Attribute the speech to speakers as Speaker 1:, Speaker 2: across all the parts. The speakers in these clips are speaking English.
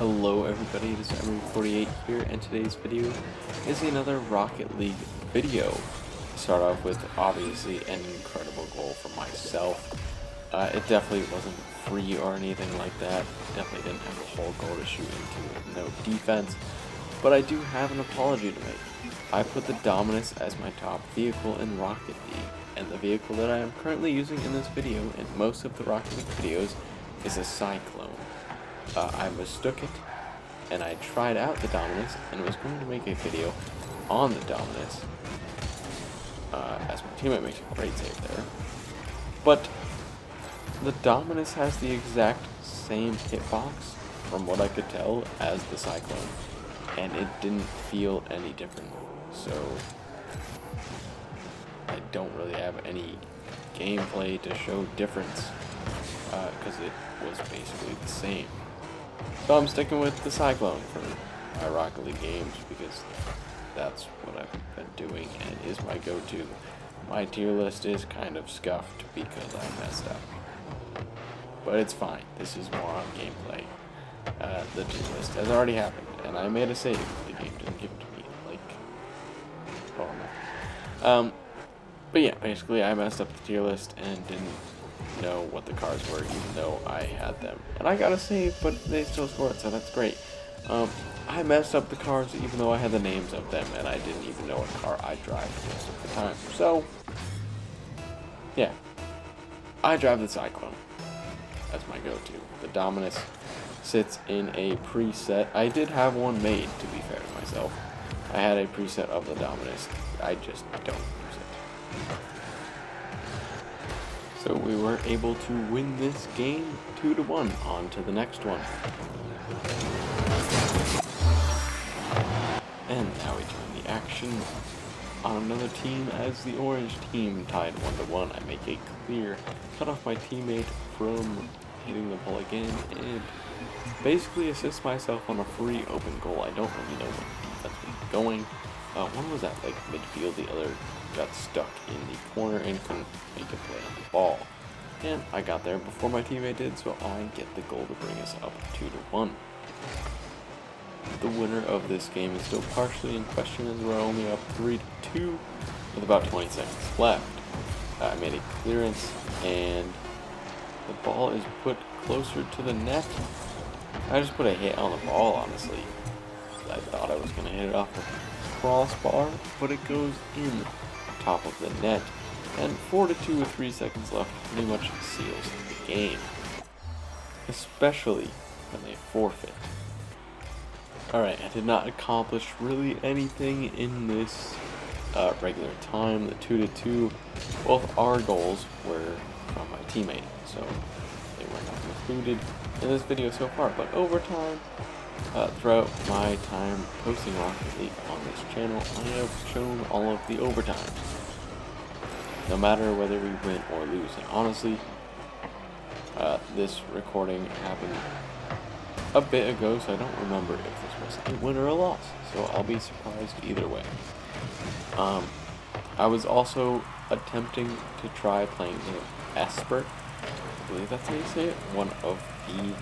Speaker 1: Hello everybody, it is Emery48 here, and today's video is another Rocket League video. Start off with obviously an incredible goal for myself. It definitely wasn't free or anything like that. Definitely didn't have a whole goal to shoot into, no defense. But I do have an apology to make. I put the Dominus as my top vehicle in Rocket League, and the vehicle that I am currently using in this video and most of the Rocket League videos is a Cyclone. I mistook it, and I tried out the Dominus, and was going to make a video on the Dominus, as my teammate makes a great save there. But the Dominus has the exact same hitbox, from what I could tell, as the Cyclone, and it didn't feel any different. So I don't really have any gameplay to show difference, because it was basically the same. So I'm sticking with the Cyclone for my Rocket League games because that's what I've been doing and is my go-to. My tier list is kind of scuffed because I messed up. But it's fine. This is more on gameplay. The tier list has already happened and I made a save. The game didn't give it to me. Like, oh no. But yeah, basically I messed up the tier list and didn't know what the cars were, even though I had them. And I got a save, but they still scored, so that's great. I messed up the cars even though I had the names of them, and I didn't even know what car I drive most of the time. So, yeah. I drive the Cyclone as my go-to. The Dominus sits in a preset. I did have one made, to be fair to myself. I had a preset of the Dominus. I just don't use it. So we were able to win this game 2-1. On to the next one. And now we turn the action on another team as the orange team tied 1-1. I make a clear, cut off my teammate from hitting the ball again, and basically assist myself on a free open goal. I don't really know what defense was going. One was at like midfield, the other got stuck in the corner and couldn't make a play on the ball. And I got there before my teammate did, so I get the goal to bring us up 2-1. The winner of this game is still partially in question as we're only up 3-2 with about 20 seconds left. I made a clearance and the ball is put closer to the net. I just put a hit on the ball, honestly. I thought I was going to hit it off the crossbar, but it goes in top of the net, and 4-2 with 3 seconds left pretty much seals the game, especially when they forfeit. Alright, I did not accomplish really anything in this regular time. The 2-2, both our goals were from my teammate, so they were not included in this video so far, but over time, throughout my time posting Rocket League on this channel, I have shown all of the overtimes, no matter whether we win or lose. And honestly, this recording happened a bit ago, so I don't remember if this was a win or a loss, so I'll be surprised either way. I was also attempting to try playing the Esper, I believe that's how you say it, one of the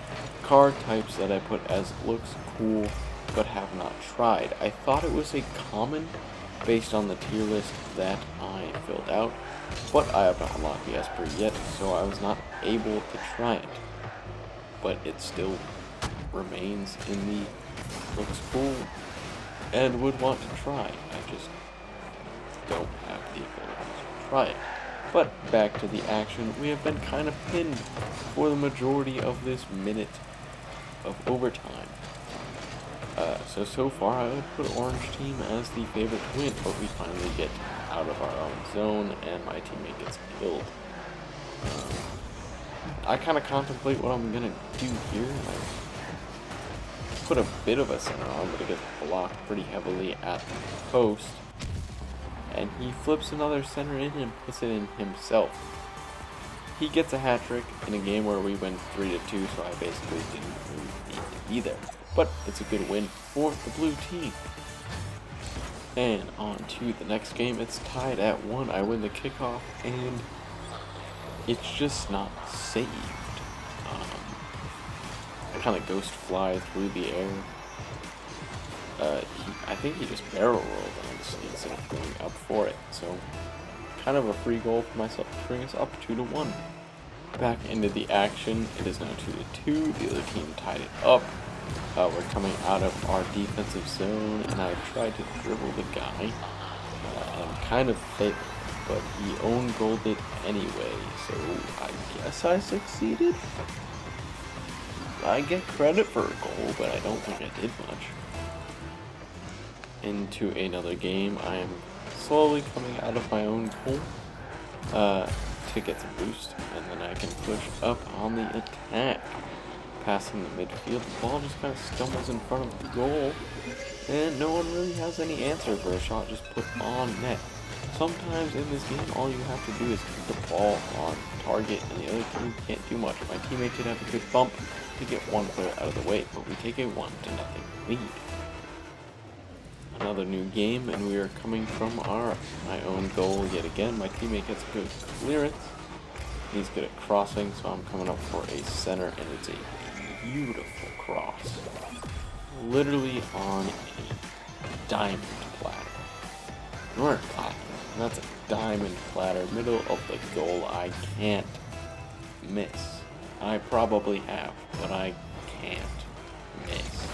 Speaker 1: car types that I put as looks cool but have not tried. I thought it was a common based on the tier list that I filled out, but I have not unlocked the Esper yet, so I was not able to try it. But it still remains in the looks cool and would want to try. I just don't have the ability to try it. But back to the action. We have been kind of pinned for the majority of this minute of overtime. So far I would put orange team as the favorite to win, but we finally get out of our own zone and my teammate gets killed. I kind of contemplate what I'm going to do here. I put a bit of a center on, but it gets blocked pretty heavily at the post. And he flips another center in and puts it in himself. He gets a hat trick in a game where we win 3-2, so I basically didn't really need to be there. But it's a good win for the blue team. And on to the next game. It's tied at 1. I win the kickoff, and it's just not saved. I kind of ghost fly through the air. I think he just barrel rolled, honestly, instead of going up for it. So, kind of a free goal for myself to bring us up 2-1. Back into the action. It is now 2-2. The other team tied it up. We're coming out of our defensive zone, and I tried to dribble the guy and kind of failed, but he own goaled it anyway. So I guess I succeeded. I get credit for a goal, but I don't think I did much. Into another game. I am slowly coming out of my own goal to get the boost, and then I can push up on the attack. Passing the midfield, the ball just kind of stumbles in front of the goal, and no one really has any answer for a shot just put on net. Sometimes in this game, all you have to do is keep the ball on target, and the other team can't do much. My teammate did have a good bump to get one player out of the way, but we take a 1-0 lead. Another new game, and we are coming from my own goal yet again. My teammate gets a good clearance. He's good at crossing, so I'm coming up for a center, and it's a beautiful cross. Literally on a diamond platter. Or platter. That's a diamond platter. Middle of the goal. I can't miss. I probably have, but I can't miss.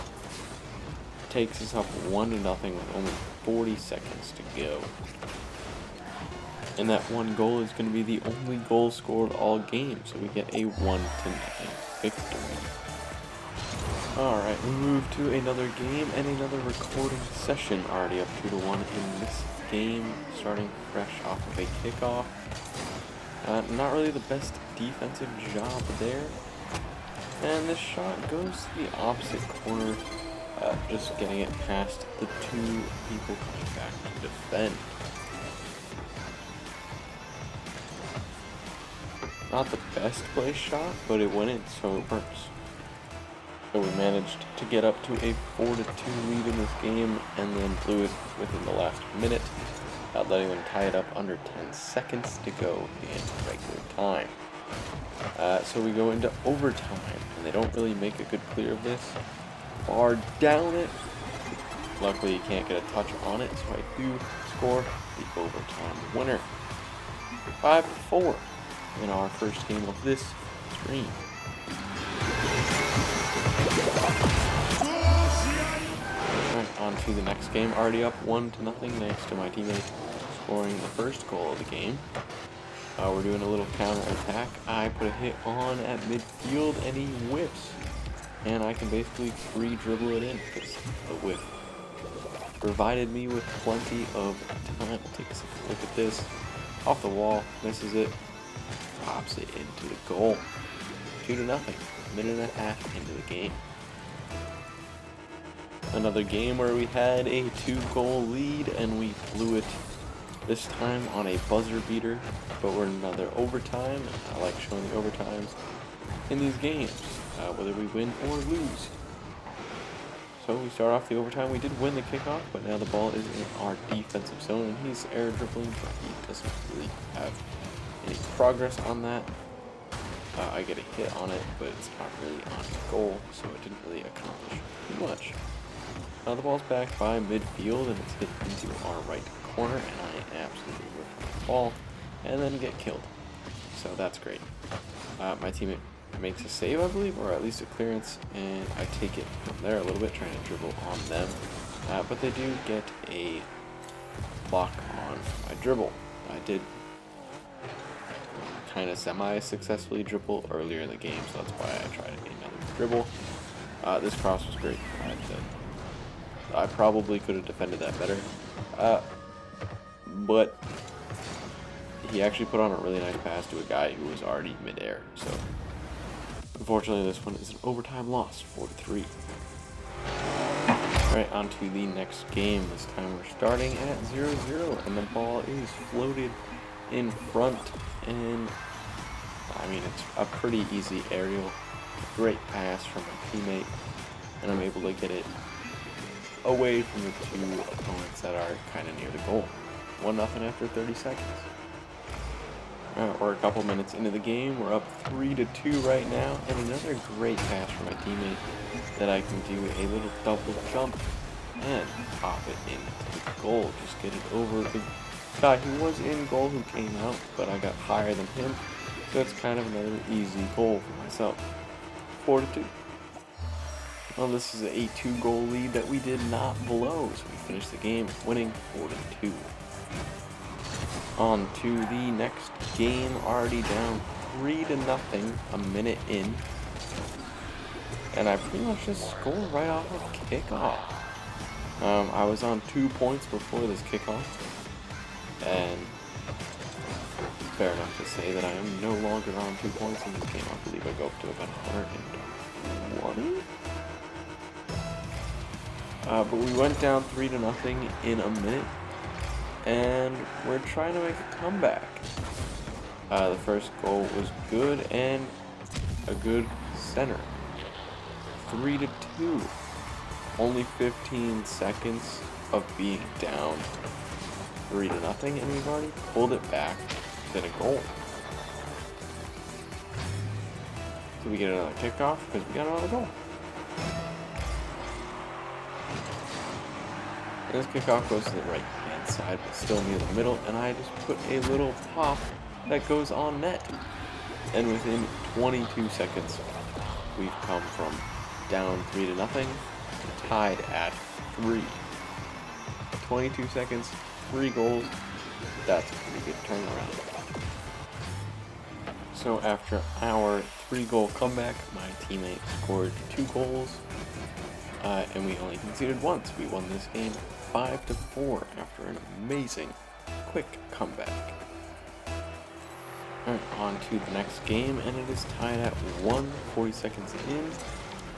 Speaker 1: Takes us up 1-0 with only 40 seconds to go. And that one goal is going to be the only goal scored all game, so we get a 1-0 victory. Alright, we move to another game and another recording session. Already up 2-1 in this game, starting fresh off of a kickoff. Not really the best defensive job there. And this shot goes to the opposite corner, just getting it past the two people coming back to defend. Not the best place shot, but it went in, so it works. So we managed to get up to a 4-2 lead in this game, and then blew it within the last minute, letting them tie it up under 10 seconds to go in regular time. So we go into overtime, and they don't really make a good clear of this. Bar down it. Luckily, you can't get a touch on it, so I do score the overtime winner. 5-4 in our first game of this stream. Alright, on to the next game. Already up 1-0 thanks to my teammate scoring the first goal of the game. We're doing a little counter attack. I put a hit on at midfield and he whiffs. And I can basically free dribble it in because the whiff provided me with plenty of time. Take a look at this. Off the wall, misses it, pops it into the goal. 2-0, minute and a half into the game. Another game where we had a 2-goal lead and we blew it this time on a buzzer beater, but we're in another overtime. I like showing the overtimes in these games, whether we win or lose. So we start off the overtime. We did win the kickoff, but now the ball is in our defensive zone, and he's air dribbling, but he doesn't really have any progress on that. I get a hit on it, but it's not really on goal, so it didn't really accomplish too much. Now the ball's back by midfield, and it's hit into our right corner, and I absolutely rip the ball, and then get killed. So that's great. My teammate makes a save, I believe, or at least a clearance, and I take it from there a little bit, trying to dribble on them. But they do get a block on my dribble. I did kind of semi-successfully dribble earlier in the game, so that's why I tried another dribble. This cross was great. I probably could have defended that better, but he actually put on a really nice pass to a guy who was already midair. So unfortunately, this one is an overtime loss, 4-3. Alright, on to the next game. This time we're starting at 0-0, and the ball is floated in front, and I mean, it's a pretty easy aerial. Great pass from my teammate, and I'm able to get it away from the two opponents that are kind of near the goal. 1-0 after 30 seconds. or a couple minutes into the game. We're up 3-2 right now, and another great pass from my teammate that I can do a little double jump and pop it into the goal. Just get it over the guy who was in goal who came out, but I got higher than him, so it's kind of another easy goal for myself. 4-2. Well, this is a 2-goal lead that we did not blow, so we finished the game winning 4-2. On to the next game, already down 3-0, a minute in. And I pretty much just scored right off of kickoff. I was on 2 points before this kickoff, and fair enough to say that I am no longer on 2 points in this game. I believe I go up to about 120. But we went down 3-0 in a minute, and we're trying to make a comeback. The first goal was good and a good center. 3-2. Only 15 seconds of being down 3-0, and we've already pulled it back to a goal. So we get another kickoff because we got another goal. And this kickoff goes to the right hand side, but still near the middle, and I just put a little pop that goes on net. And within 22 seconds, we've come from down 3-0, tied at 3. 22 seconds, 3 goals. That's a pretty good turnaround. So after our 3-goal comeback, my teammate scored 2 goals, and we only conceded once. We won this game 5-4 after an amazing, quick comeback. Alright, on to the next game, and it is tied at 1, 40 seconds in.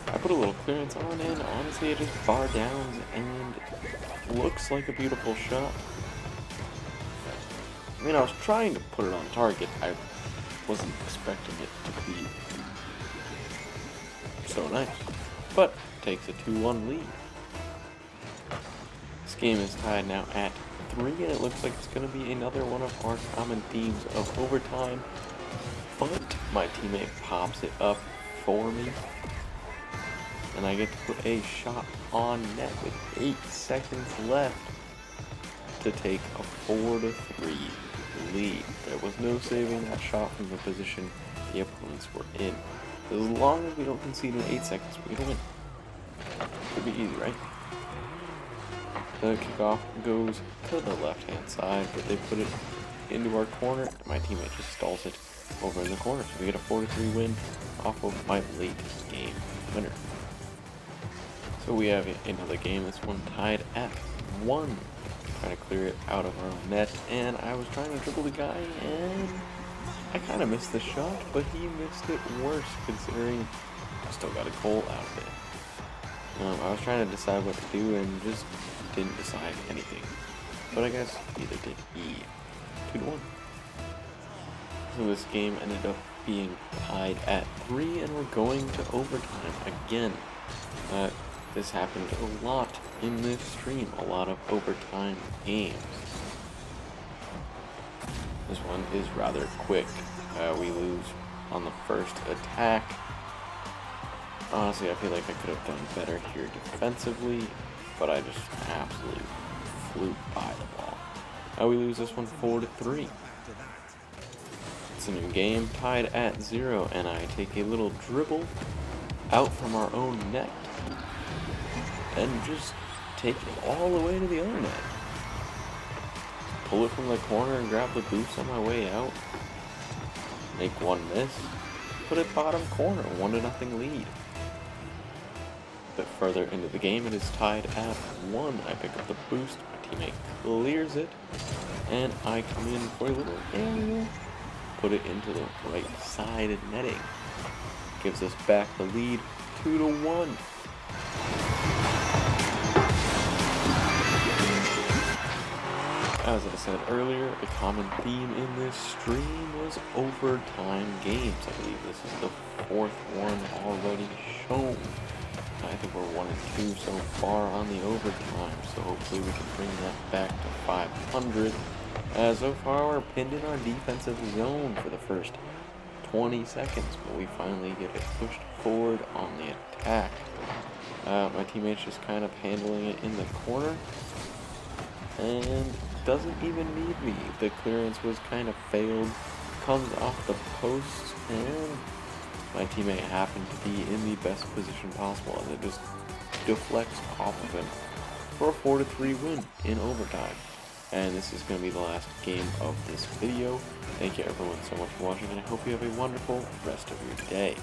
Speaker 1: I put a little clearance on, and honestly it just bar downs and looks like a beautiful shot. I mean, I was trying to put it on target. I wasn't expecting it to be so nice, but takes a 2-1 lead. This game is tied now at 3, and it looks like it's going to be another one of our common themes of overtime, but my teammate pops it up for me, and I get to put a shot on net with 8 seconds left to take a 4-3 lead. There was no saving that shot from the position the opponents were in. As long as we don't concede in 8 seconds, we're going to win. Should be easy, right? The kickoff goes to the left-hand side, but they put it into our corner, and my teammate just stalls it over in the corner. So we get a 4-3 win off of my late game winner. So we have another game, this one tied at 1. Trying to clear it out of our own net, and I was trying to dribble the guy, and I kind of missed the shot, but he missed it worse considering I still got a goal out of it. I was trying to decide what to do and just didn't decide anything. But I guess neither did he. 2-1. So this game ended up being tied at 3, and we're going to overtime again. This happened a lot in this stream, a lot of overtime games. This one is rather quick. We lose on the first attack. Honestly, I feel like I could have done better here defensively, but I just absolutely flew by the ball. We lose this one 4-3. It's a new game, tied at 0, and I take a little dribble out from our own net and just take it all the way to the other net. Pull it from the corner and grab the boost on my way out. Make one miss. Put it bottom corner, 1-0 lead. A bit further into the game, it is tied at 1. I pick up the boost, my teammate clears it, and I come in for a little aerial. Put it into the right side netting. Gives us back the lead, 2-1. As I said earlier, a common theme in this stream was overtime games. I believe this is the 4th one already shown. I think we're 1-2 so far on the overtime, so hopefully we can bring that back to 500 So far, we're pinned in our defensive zone for the first 20 seconds, but we finally get it pushed forward on the attack. My teammate's just kind of handling it in the corner and doesn't even need me. The clearance was kind of failed, comes off the post, and my teammate happened to be in the best position possible, and it just deflects off of him for a 4-3 win in overtime. And this is going to be the last game of this video. Thank you everyone so much for watching, and I hope you have a wonderful rest of your day.